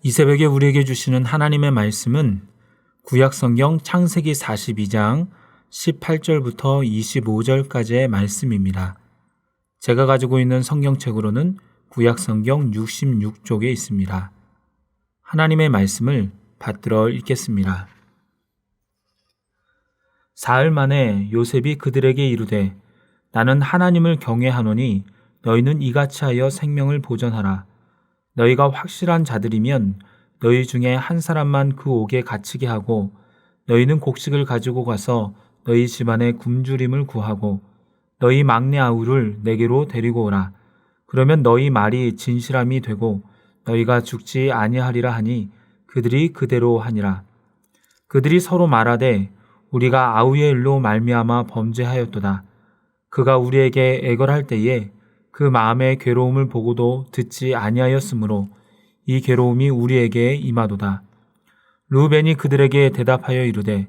이 새벽에 우리에게 주시는 하나님의 말씀은 구약성경 창세기 42장 18절부터 25절까지의 말씀입니다. 제가 가지고 있는 성경책으로는 구약성경 66쪽에 있습니다. 하나님의 말씀을 받들어 읽겠습니다. 사흘 만에 요셉이 그들에게 이르되 나는 하나님을 경외하노니 너희는 이같이 하여 생명을 보전하라. 너희가 확실한 자들이면 너희 중에 한 사람만 그 옥에 갇히게 하고 너희는 곡식을 가지고 가서 너희 집안의 굶주림을 구하고 너희 막내 아우를 내게로 데리고 오라. 그러면 너희 말이 진실함이 되고 너희가 죽지 아니하리라 하니 그들이 그대로 하니라. 그들이 서로 말하되 우리가 아우의 일로 말미암아 범죄하였도다. 그가 우리에게 애걸할 때에 그 마음의 괴로움을 보고도 듣지 아니하였으므로 이 괴로움이 우리에게 임하도다. 르우벤이 그들에게 대답하여 이르되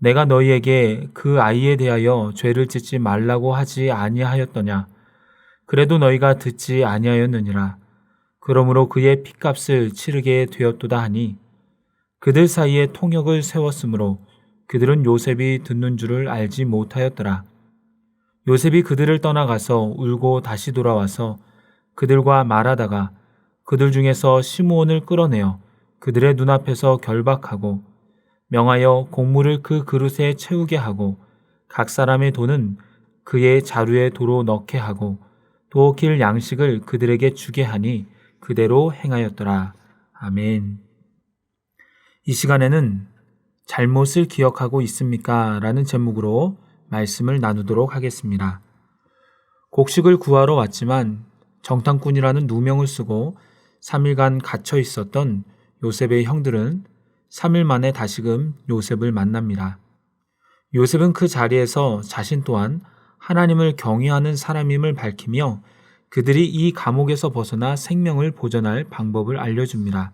내가 너희에게 그 아이에 대하여 죄를 짓지 말라고 하지 아니하였더냐. 그래도 너희가 듣지 아니하였느니라. 그러므로 그의 핏값을 치르게 되었도다 하니 그들 사이에 통역을 세웠으므로 그들은 요셉이 듣는 줄을 알지 못하였더라. 요셉이 그들을 떠나가서 울고 다시 돌아와서 그들과 말하다가 그들 중에서 시므온을 끌어내어 그들의 눈앞에서 결박하고 명하여 곡물을 그 그릇에 채우게 하고 각 사람의 돈은 그의 자루에 도로 넣게 하고 또 길 양식을 그들에게 주게 하니 그대로 행하였더라. 아멘. 이 시간에는 잘못을 기억하고 있습니까? 라는 제목으로 말씀을 나누도록 하겠습니다. 곡식을 구하러 왔지만 정탐꾼이라는 누명을 쓰고 3일간 갇혀 있었던 요셉의 형들은 3일 만에 다시금 요셉을 만납니다. 요셉은 그 자리에서 자신 또한 하나님을 경외하는 사람임을 밝히며 그들이 이 감옥에서 벗어나 생명을 보전할 방법을 알려줍니다.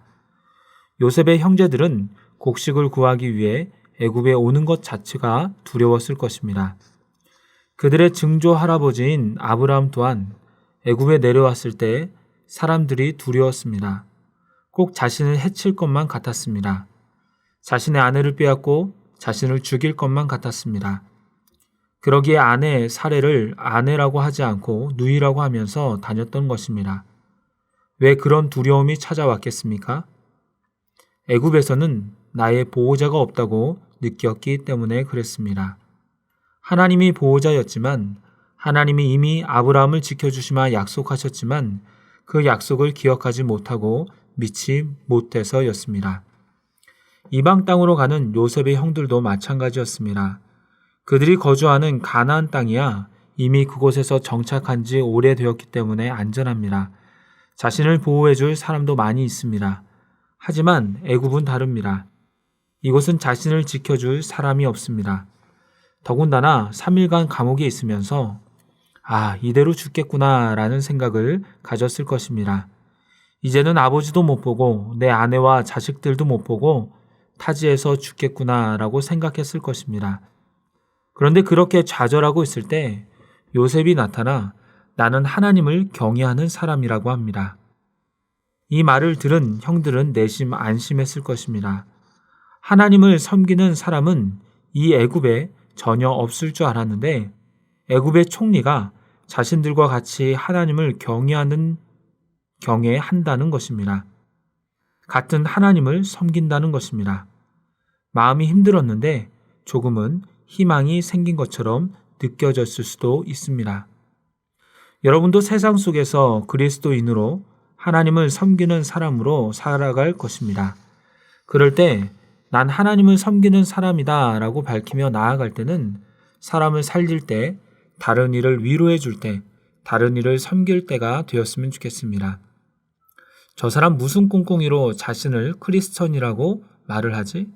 요셉의 형제들은 곡식을 구하기 위해 애굽에 오는 것 자체가 두려웠을 것입니다. 그들의 증조 할아버지인 아브라함 또한 애굽에 내려왔을 때 사람들이 두려웠습니다. 꼭 자신을 해칠 것만 같았습니다. 자신의 아내를 빼앗고 자신을 죽일 것만 같았습니다. 그러기에 아내의 사례를 아내라고 하지 않고 누이라고 하면서 다녔던 것입니다. 왜 그런 두려움이 찾아왔겠습니까? 애굽에서는 나의 보호자가 없다고 느꼈기 때문에 그랬습니다. 하나님이 보호자였지만 하나님이 이미 아브라함을 지켜주시마 약속하셨지만 그 약속을 기억하지 못하고 믿지 못해서였습니다. 이방 땅으로 가는 요셉의 형들도 마찬가지였습니다. 그들이 거주하는 가나안 땅이야 이미 그곳에서 정착한 지 오래되었기 때문에 안전합니다. 자신을 보호해줄 사람도 많이 있습니다. 하지만 애굽은 다릅니다. 이곳은 자신을 지켜줄 사람이 없습니다. 더군다나 3일간 감옥에 있으면서 이대로 죽겠구나 라는 생각을 가졌을 것입니다. 이제는 아버지도 못 보고 내 아내와 자식들도 못 보고 타지에서 죽겠구나 라고 생각했을 것입니다. 그런데 그렇게 좌절하고 있을 때 요셉이 나타나 나는 하나님을 경외하는 사람이라고 합니다. 이 말을 들은 형들은 내심 안심했을 것입니다. 하나님을 섬기는 사람은 이 애굽에 전혀 없을 줄 알았는데 애굽의 총리가 자신들과 같이 하나님을 경외한다는 것입니다. 같은 하나님을 섬긴다는 것입니다. 마음이 힘들었는데 조금은 희망이 생긴 것처럼 느껴졌을 수도 있습니다. 여러분도 세상 속에서 그리스도인으로 하나님을 섬기는 사람으로 살아갈 것입니다. 그럴 때 난 하나님을 섬기는 사람이다 라고 밝히며 나아갈 때는 사람을 살릴 때, 다른 이를 위로해 줄 때, 다른 이를 섬길 때가 되었으면 좋겠습니다. 저 사람 무슨 꿍꿍이로 자신을 크리스천이라고 말을 하지?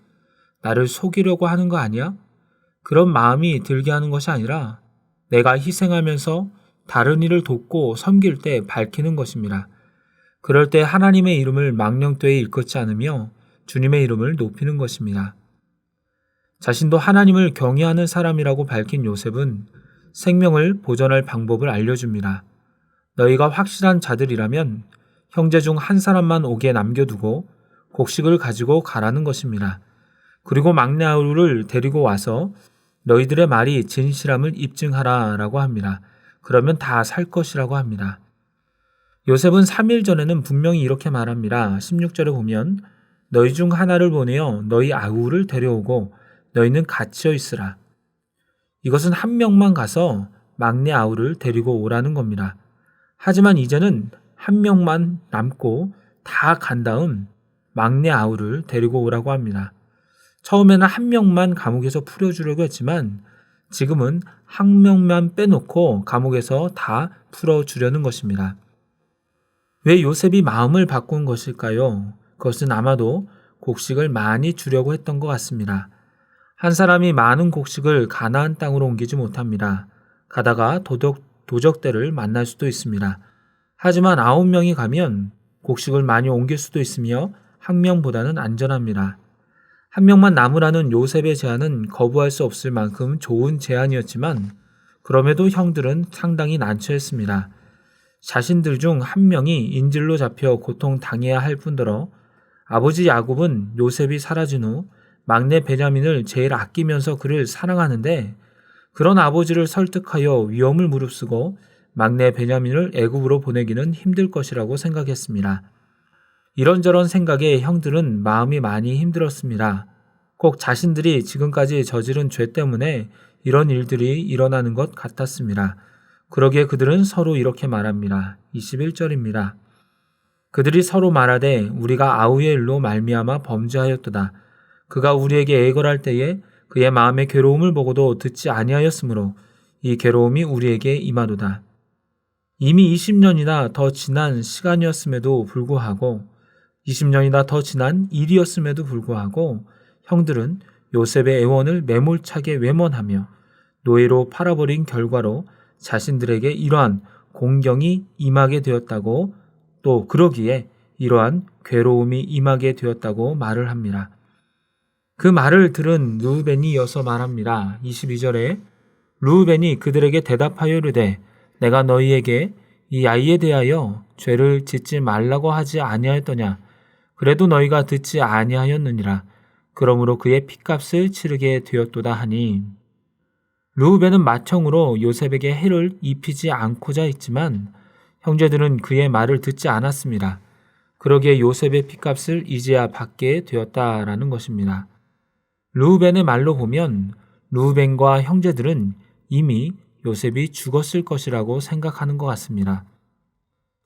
나를 속이려고 하는 거 아니야? 그런 마음이 들게 하는 것이 아니라 내가 희생하면서 다른 이를 돕고 섬길 때 밝히는 것입니다. 그럴 때 하나님의 이름을 망령되이 일컫지 않으며 주님의 이름을 높이는 것입니다. 자신도 하나님을 경외하는 사람이라고 밝힌 요셉은 생명을 보전할 방법을 알려줍니다. 너희가 확실한 자들이라면 형제 중 한 사람만 옥에 남겨두고 곡식을 가지고 가라는 것입니다. 그리고 막내 아우를 데리고 와서 너희들의 말이 진실함을 입증하라 라고 합니다. 그러면 다 살 것이라고 합니다. 요셉은 3일 전에는 분명히 이렇게 말합니다. 16절에 보면 너희 중 하나를 보내어 너희 아우를 데려오고 너희는 갇혀 있으라. 이것은 한 명만 가서 막내 아우를 데리고 오라는 겁니다. 하지만 이제는 한 명만 남고 다 간 다음 막내 아우를 데리고 오라고 합니다. 처음에는 한 명만 감옥에서 풀어주려고 했지만 지금은 한 명만 빼놓고 감옥에서 다 풀어주려는 것입니다. 왜 요셉이 마음을 바꾼 것일까요? 그것은 아마도 곡식을 많이 주려고 했던 것 같습니다. 한 사람이 많은 곡식을 가나안 땅으로 옮기지 못합니다. 가다가 도적들을 만날 수도 있습니다. 하지만 9명이 가면 곡식을 많이 옮길 수도 있으며 한 명보다는 안전합니다. 한 명만 남으라는 요셉의 제안은 거부할 수 없을 만큼 좋은 제안이었지만 그럼에도 형들은 상당히 난처했습니다. 자신들 중 한 명이 인질로 잡혀 고통당해야 할 뿐더러 아버지 야곱은 요셉이 사라진 후 막내 베냐민을 제일 아끼면서 그를 사랑하는데 그런 아버지를 설득하여 위험을 무릅쓰고 막내 베냐민을 애굽으로 보내기는 힘들 것이라고 생각했습니다. 이런저런 생각에 형들은 마음이 많이 힘들었습니다. 꼭 자신들이 지금까지 저지른 죄 때문에 이런 일들이 일어나는 것 같았습니다. 그러기에 그들은 서로 이렇게 말합니다. 21절입니다. 그들이 서로 말하되 우리가 아우의 일로 말미암아 범죄하였도다. 그가 우리에게 애걸할 때에 그의 마음의 괴로움을 보고도 듣지 아니하였으므로 이 괴로움이 우리에게 임하도다. 이미 20년이나 더 지난 시간이었음에도 불구하고 20년이나 더 지난 일이었음에도 불구하고 형들은 요셉의 애원을 매몰차게 외면하며 노예로 팔아버린 결과로 자신들에게 이러한 공경이 임하게 되었다고 또 그러기에 이러한 괴로움이 임하게 되었다고 말을 합니다. 그 말을 들은 르우벤이 이어서 말합니다. 22절에 르우벤이 그들에게 대답하여 이르되 내가 너희에게 이 아이에 대하여 죄를 짓지 말라고 하지 아니하였더냐. 그래도 너희가 듣지 아니하였느니라. 그러므로 그의 핏값을 치르게 되었도다 하니 르우벤은 맏형으로 요셉에게 해를 입히지 않고자 했지만 형제들은 그의 말을 듣지 않았습니다. 그러기에 요셉의 핏값을 이제야 받게 되었다라는 것입니다. 르우벤의 말로 보면 르우벤과 형제들은 이미 요셉이 죽었을 것이라고 생각하는 것 같습니다.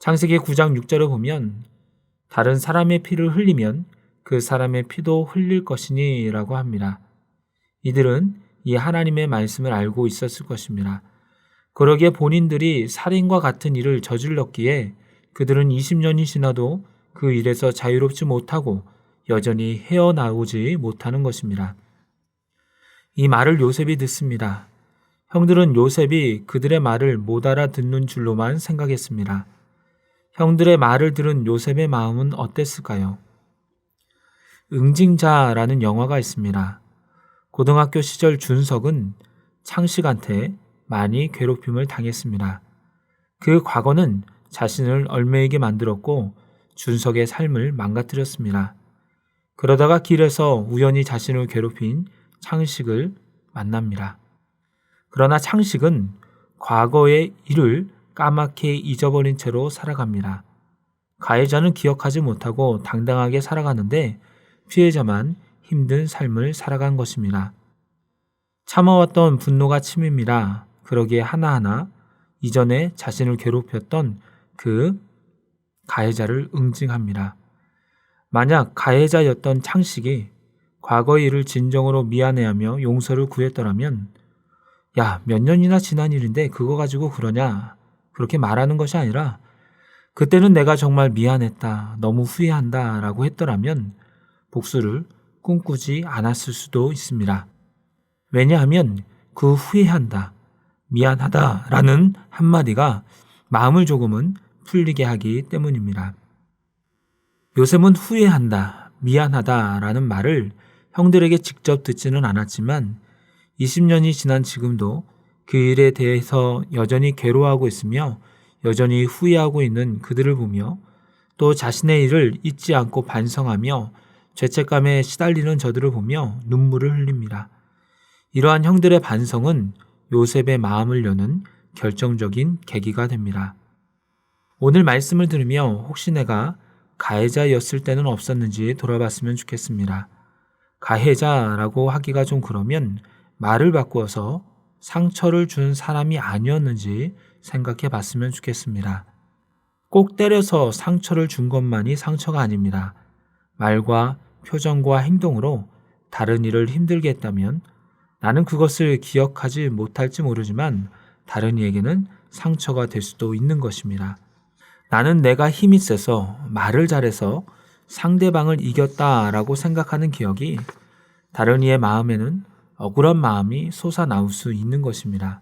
창세기 9장 6절에 보면 다른 사람의 피를 흘리면 그 사람의 피도 흘릴 것이니 라고 합니다. 이들은 이 하나님의 말씀을 알고 있었을 것입니다. 그러기에 본인들이 살인과 같은 일을 저질렀기에 그들은 20년이 지나도 그 일에서 자유롭지 못하고 여전히 헤어나오지 못하는 것입니다. 이 말을 요셉이 듣습니다. 형들은 요셉이 그들의 말을 못 알아듣는 줄로만 생각했습니다. 형들의 말을 들은 요셉의 마음은 어땠을까요? 응징자라는 영화가 있습니다. 고등학교 시절 준석은 창식한테 많이 괴롭힘을 당했습니다. 그 과거는 자신을 얽매이게 만들었고 준석의 삶을 망가뜨렸습니다. 그러다가 길에서 우연히 자신을 괴롭힌 창식을 만납니다. 그러나 창식은 과거의 일을 까맣게 잊어버린 채로 살아갑니다. 가해자는 기억하지 못하고 당당하게 살아가는데 피해자만 힘든 삶을 살아간 것입니다. 참아왔던 분노가 침입니다. 그러기에 하나하나 이전에 자신을 괴롭혔던 그 가해자를 응징합니다. 만약 가해자였던 창식이 과거의 일을 진정으로 미안해하며 용서를 구했더라면 야, 몇 년이나 지난 일인데 그거 가지고 그러냐? 그렇게 말하는 것이 아니라 그때는 내가 정말 미안했다, 너무 후회한다 라고 했더라면 복수를 꿈꾸지 않았을 수도 있습니다. 왜냐하면 그 후회한다, 미안하다 라는 한마디가 마음을 조금은 풀리게 하기 때문입니다. 요셉은 후회한다, 미안하다 라는 말을 형들에게 직접 듣지는 않았지만 20년이 지난 지금도 그 일에 대해서 여전히 괴로워하고 있으며 여전히 후회하고 있는 그들을 보며 또 자신의 일을 잊지 않고 반성하며 죄책감에 시달리는 저들을 보며 눈물을 흘립니다. 이러한 형들의 반성은 요셉의 마음을 여는 결정적인 계기가 됩니다. 오늘 말씀을 들으며 혹시 내가 가해자였을 때는 없었는지 돌아봤으면 좋겠습니다. 가해자라고 하기가 좀 그러면 말을 바꾸어서 상처를 준 사람이 아니었는지 생각해 봤으면 좋겠습니다. 꼭 때려서 상처를 준 것만이 상처가 아닙니다. 말과 표정과 행동으로 다른 일을 힘들게 했다면 나는 그것을 기억하지 못할지 모르지만 다른 이에게는 상처가 될 수도 있는 것입니다. 나는 내가 힘이 세서 말을 잘해서 상대방을 이겼다라고 생각하는 기억이 다른 이의 마음에는 억울한 마음이 솟아나올 수 있는 것입니다.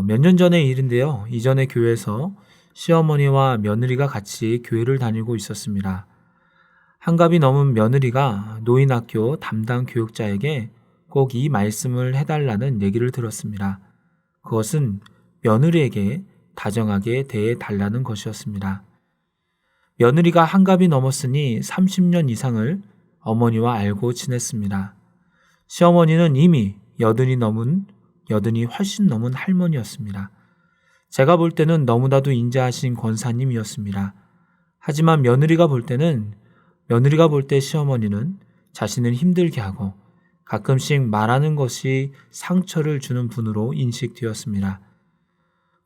몇 년 전의 일인데요. 이전에 교회에서 시어머니와 며느리가 같이 교회를 다니고 있었습니다. 한갑이 넘은 며느리가 노인학교 담당 교육자에게 꼭 이 말씀을 해달라는 얘기를 들었습니다. 그것은 며느리에게 다정하게 대해 달라는 것이었습니다. 며느리가 한갑이 넘었으니 30년 이상을 어머니와 알고 지냈습니다. 시어머니는 이미 여든이 훨씬 넘은 할머니였습니다. 제가 볼 때는 너무나도 인자하신 권사님이었습니다. 하지만 며느리가 볼 때 시어머니는 자신을 힘들게 하고 가끔씩 말하는 것이 상처를 주는 분으로 인식되었습니다.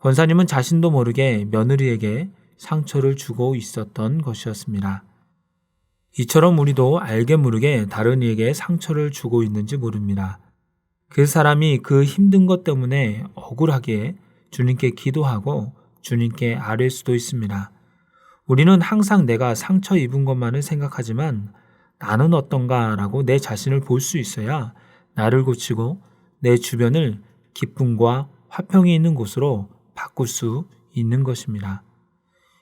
권사님은 자신도 모르게 며느리에게 상처를 주고 있었던 것이었습니다. 이처럼 우리도 알게 모르게 다른 이에게 상처를 주고 있는지 모릅니다. 그 사람이 그 힘든 것 때문에 억울하게 주님께 기도하고 주님께 아뢰일 수도 있습니다. 우리는 항상 내가 상처 입은 것만을 생각하지만 나는 어떤가라고 내 자신을 볼 수 있어야 나를 고치고 내 주변을 기쁨과 화평이 있는 곳으로 바꿀 수 있는 것입니다.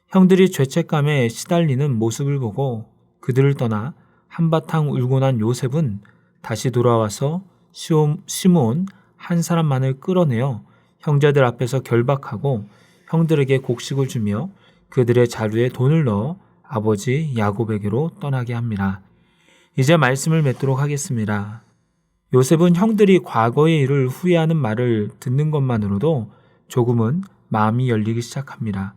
형들이 죄책감에 시달리는 모습을 보고 그들을 떠나 한바탕 울고 난 요셉은 다시 돌아와서 시므온 한 사람만을 끌어내어 형제들 앞에서 결박하고 형들에게 곡식을 주며 그들의 자루에 돈을 넣어 아버지 야곱에게로 떠나게 합니다. 이제 말씀을 맺도록 하겠습니다. 요셉은 형들이 과거의 일을 후회하는 말을 듣는 것만으로도 조금은 마음이 열리기 시작합니다.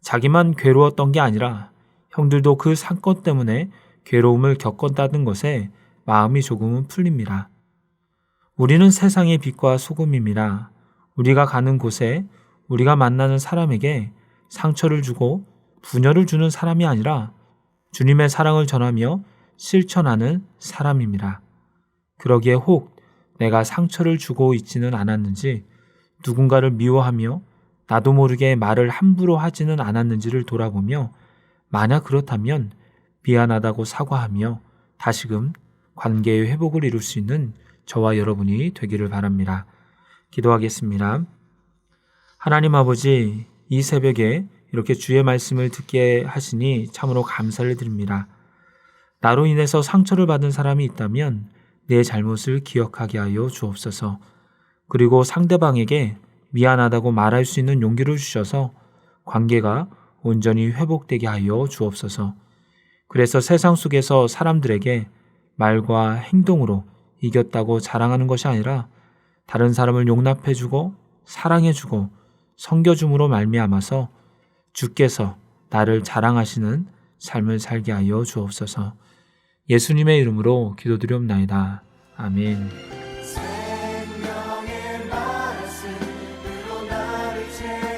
자기만 괴로웠던 게 아니라 형들도 그 사건 때문에 괴로움을 겪었다는 것에 마음이 조금은 풀립니다. 우리는 세상의 빛과 소금입니다. 우리가 가는 곳에 우리가 만나는 사람에게 상처를 주고 분열을 주는 사람이 아니라 주님의 사랑을 전하며 실천하는 사람입니다. 그러기에 혹 내가 상처를 주고 있지는 않았는지 누군가를 미워하며 나도 모르게 말을 함부로 하지는 않았는지를 돌아보며 만약 그렇다면 미안하다고 사과하며 다시금 관계의 회복을 이룰 수 있는 저와 여러분이 되기를 바랍니다. 기도하겠습니다. 하나님 아버지, 이 새벽에 이렇게 주의 말씀을 듣게 하시니 참으로 감사를 드립니다. 나로 인해서 상처를 받은 사람이 있다면 내 잘못을 기억하게 하여 주옵소서. 그리고 상대방에게 미안하다고 말할 수 있는 용기를 주셔서 관계가 온전히 회복되게 하여 주옵소서. 그래서 세상 속에서 사람들에게 말과 행동으로 이겼다고 자랑하는 것이 아니라 다른 사람을 용납해주고 사랑해주고 섬겨줌으로 말미암아서 주께서 나를 자랑하시는 삶을 살게 하여 주옵소서. 예수님의 이름으로 기도드리옵나이다. 아멘. 생명의 말씀으로 나를 채